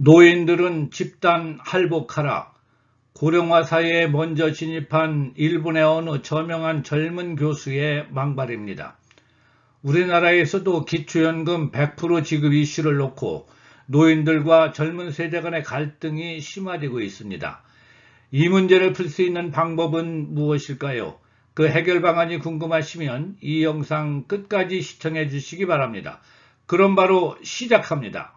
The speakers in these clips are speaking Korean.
노인들은 집단 할복하라. 고령화 사회에 먼저 진입한 일본의 어느 저명한 젊은 교수의 망발입니다. 우리나라에서도 기초연금 100% 지급 이슈를 놓고 노인들과 젊은 세대 간의 갈등이 심화되고 있습니다. 이 문제를 풀 수 있는 방법은 무엇일까요? 그 해결 방안이 궁금하시면 이 영상 끝까지 시청해 주시기 바랍니다. 그럼 바로 시작합니다.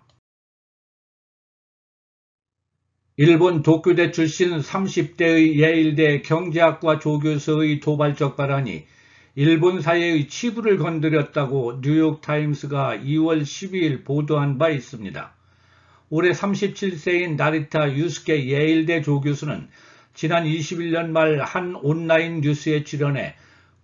일본 도쿄대 출신 30대의 예일대 경제학과 조교수의 도발적 발언이 일본 사회의 치부를 건드렸다고 뉴욕타임스가 2월 12일 보도한 바 있습니다. 올해 37세인 나리타 유스케 예일대 조교수는 지난 21년 말 한 온라인 뉴스에 출연해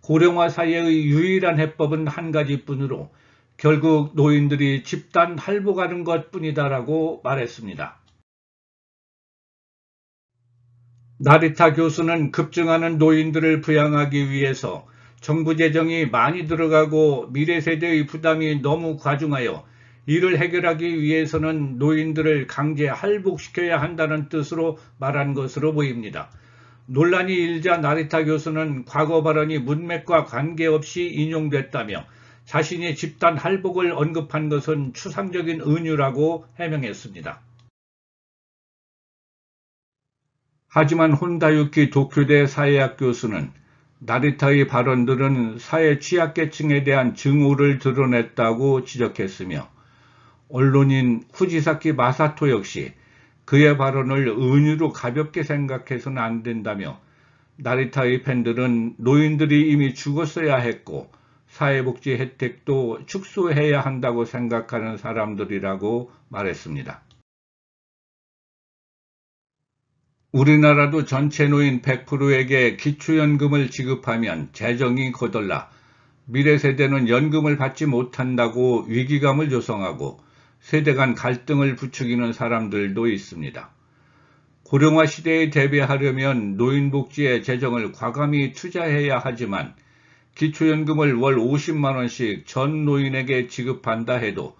고령화 사회의 유일한 해법은 한 가지뿐으로 결국 노인들이 집단 할복하는 것뿐이다라고 말했습니다. 나리타 교수는 급증하는 노인들을 부양하기 위해서 정부 재정이 많이 들어가고 미래 세대의 부담이 너무 과중하여 이를 해결하기 위해서는 노인들을 강제 할복시켜야 한다는 뜻으로 말한 것으로 보입니다. 논란이 일자 나리타 교수는 과거 발언이 문맥과 관계없이 인용됐다며 자신이 집단 할복을 언급한 것은 추상적인 은유라고 해명했습니다. 하지만 혼다유키 도쿄대 사회학 교수는 나리타의 발언들은 사회 취약계층에 대한 증오를 드러냈다고 지적했으며 언론인 후지사키 마사토 역시 그의 발언을 은유로 가볍게 생각해서는 안 된다며 나리타의 팬들은 노인들이 이미 죽었어야 했고 사회복지 혜택도 축소해야 한다고 생각하는 사람들이라고 말했습니다. 우리나라도 전체 노인 100%에게 기초연금을 지급하면 재정이 거덜나 미래 세대는 연금을 받지 못한다고 위기감을 조성하고 세대 간 갈등을 부추기는 사람들도 있습니다. 고령화 시대에 대비하려면 노인복지에 재정을 과감히 투자해야 하지만 기초연금을 월 50만 원씩 전 노인에게 지급한다 해도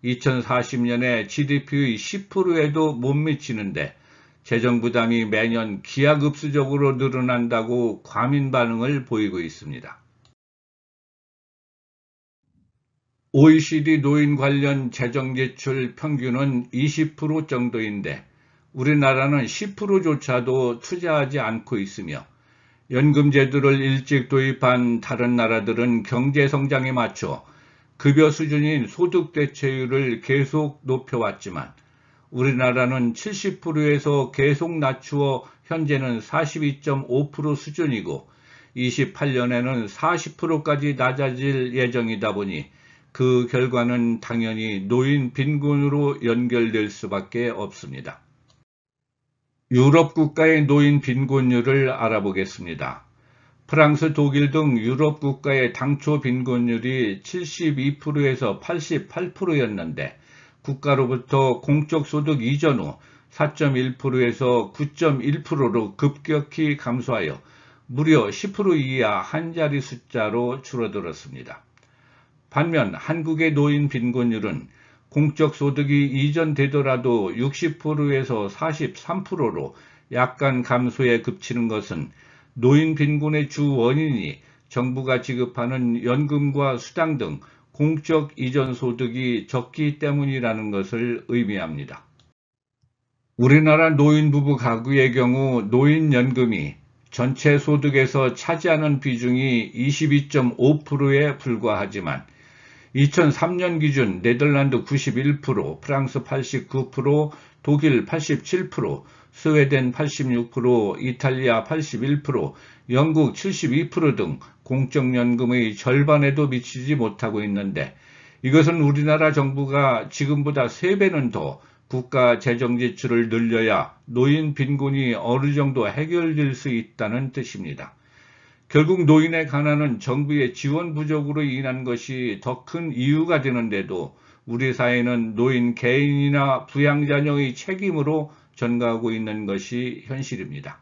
2040년에 GDP의 10%에도 못 미치는데 재정 부담이 매년 기하급수적으로 늘어난다고 과민 반응을 보이고 있습니다. OECD 노인 관련 재정 지출 평균은 20% 정도인데 우리나라는 10%조차도 투자하지 않고 있으며 연금 제도를 일찍 도입한 다른 나라들은 경제 성장에 맞춰 급여 수준인 소득 대체율을 계속 높여왔지만 우리나라는 70%에서 계속 낮추어 현재는 42.5% 수준이고 28년에는 40%까지 낮아질 예정이다 보니 그 결과는 당연히 노인 빈곤으로 연결될 수밖에 없습니다. 유럽 국가의 노인 빈곤율을 알아보겠습니다. 프랑스, 독일 등 유럽 국가의 당초 빈곤율이 72%에서 88%였는데 국가로부터 공적 소득 이전 후 4.1%에서 9.1%로 급격히 감소하여 무려 10% 이하 한 자리 숫자로 줄어들었습니다. 반면 한국의 노인 빈곤율은 공적 소득이 이전되더라도 60%에서 43%로 약간 감소에 그치는 것은 노인 빈곤의 주 원인이 정부가 지급하는 연금과 수당 등 공적 이전 소득이 적기 때문이라는 것을 의미합니다. 우리나라 노인 부부 가구의 경우 노인연금이 전체 소득에서 차지하는 비중이 22.5%에 불과하지만 2003년 기준 네덜란드 91%, 프랑스 89%, 독일 87%, 스웨덴 86%, 이탈리아 81%, 영국 72% 등 공적연금의 절반에도 미치지 못하고 있는데 이것은 우리나라 정부가 지금보다 3배는 더 국가 재정 지출을 늘려야 노인 빈곤이 어느 정도 해결될 수 있다는 뜻입니다. 결국 노인의 가난은 정부의 지원 부족으로 인한 것이 더 큰 이유가 되는데도 우리 사회는 노인 개인이나 부양자녀의 책임으로 전가하고 있는 것이 현실입니다.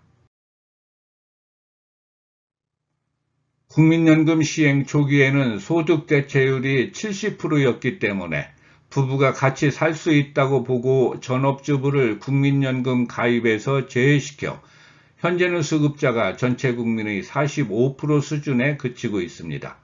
국민연금 시행 초기에는 소득 대체율이 70%였기 때문에 부부가 같이 살 수 있다고 보고 전업주부를 국민연금 가입에서 제외시켜 현재는 수급자가 전체 국민의 45% 수준에 그치고 있습니다.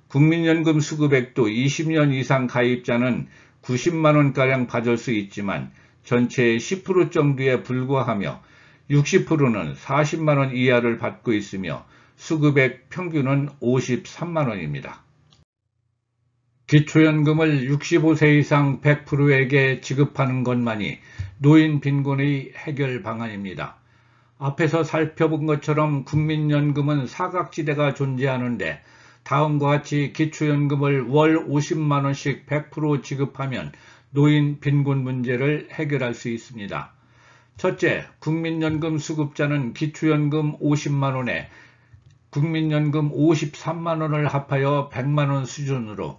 국민연금 수급액도 20년 이상 가입자는 90만 원가량 받을 수 있지만 전체의 10% 정도에 불과하며 60%는 40만 원 이하를 받고 있으며 수급액 평균은 53만 원입니다. 기초연금을 65세 이상 100%에게 지급하는 것만이 노인 빈곤의 해결 방안입니다. 앞에서 살펴본 것처럼 국민연금은 사각지대가 존재하는데 다음과 같이 기초연금을 월 50만 원씩 100% 지급하면 노인 빈곤 문제를 해결할 수 있습니다. 첫째, 국민연금 수급자는 기초연금 50만 원에 국민연금 53만 원을 합하여 100만 원 수준으로,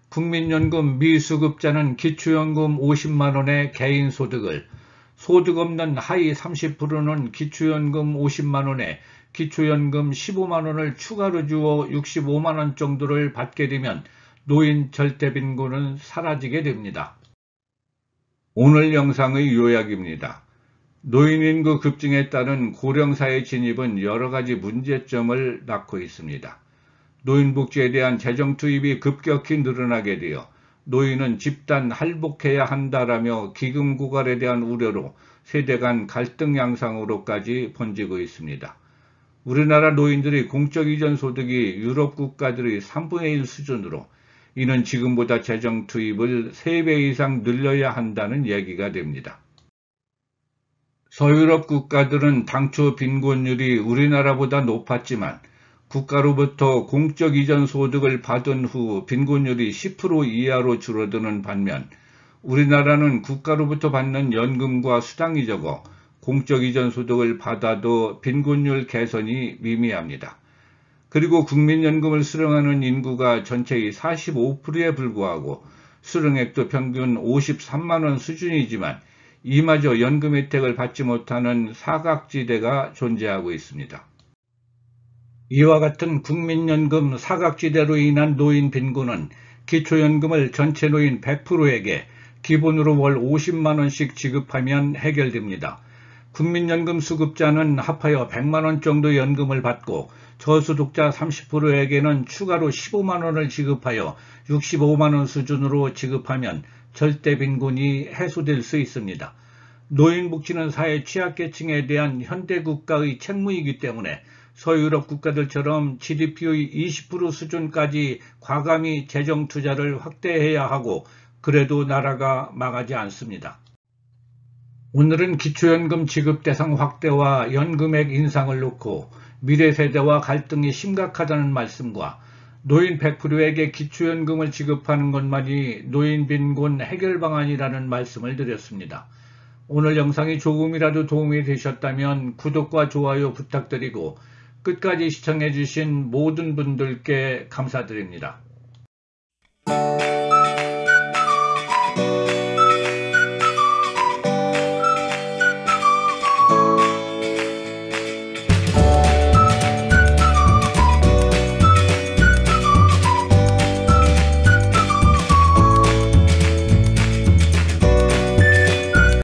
국민연금 미수급자는 기초연금 50만 원의 개인소득을, 소득 없는 하위 30%는 기초연금 50만 원에 기초연금 15만 원을 추가로 주어 65만 원 정도를 받게 되면 노인 절대빈곤은 사라지게 됩니다. 오늘 영상의 요약입니다. 노인 인구 급증에 따른 고령사회 진입은 여러 가지 문제점을 낳고 있습니다. 노인복지에 대한 재정 투입이 급격히 늘어나게 되어 노인은 집단 할복해야 한다라며 기금 고갈에 대한 우려로 세대 간 갈등 양상으로까지 번지고 있습니다. 우리나라 노인들의 공적 이전 소득이 유럽 국가들의 3분의 1 수준으로, 이는 지금보다 재정 투입을 3배 이상 늘려야 한다는 얘기가 됩니다. 서유럽 국가들은 당초 빈곤율이 우리나라보다 높았지만 국가로부터 공적 이전 소득을 받은 후 빈곤율이 10% 이하로 줄어드는 반면 우리나라는 국가로부터 받는 연금과 수당이 적어 공적 이전 소득을 받아도 빈곤율 개선이 미미합니다. 그리고 국민연금을 수령하는 인구가 전체의 45%에 불과하고 수령액도 평균 53만 원 수준이지만 이마저 연금 혜택을 받지 못하는 사각지대가 존재하고 있습니다. 이와 같은 국민연금 사각지대로 인한 노인 빈곤은 기초연금을 전체 노인 100%에게 기본으로 월 50만 원씩 지급하면 해결됩니다. 국민연금 수급자는 합하여 100만 원 정도 연금을 받고 저소득자 30%에게는 추가로 15만 원을 지급하여 65만 원 수준으로 지급하면 절대 빈곤이 해소될 수 있습니다. 노인복지는 사회 취약계층에 대한 현대 국가의 책무이기 때문에 서유럽 국가들처럼 GDP의 20% 수준까지 과감히 재정 투자를 확대해야 하고, 그래도 나라가 망하지 않습니다. 오늘은 기초연금 지급 대상 확대와 연금액 인상을 놓고 미래 세대와 갈등이 심각하다는 말씀과 노인 100%에게 기초연금을 지급하는 것만이 노인 빈곤 해결 방안이라는 말씀을 드렸습니다. 오늘 영상이 조금이라도 도움이 되셨다면 구독과 좋아요 부탁드리고 끝까지 시청해 주신 모든 분들께 감사드립니다.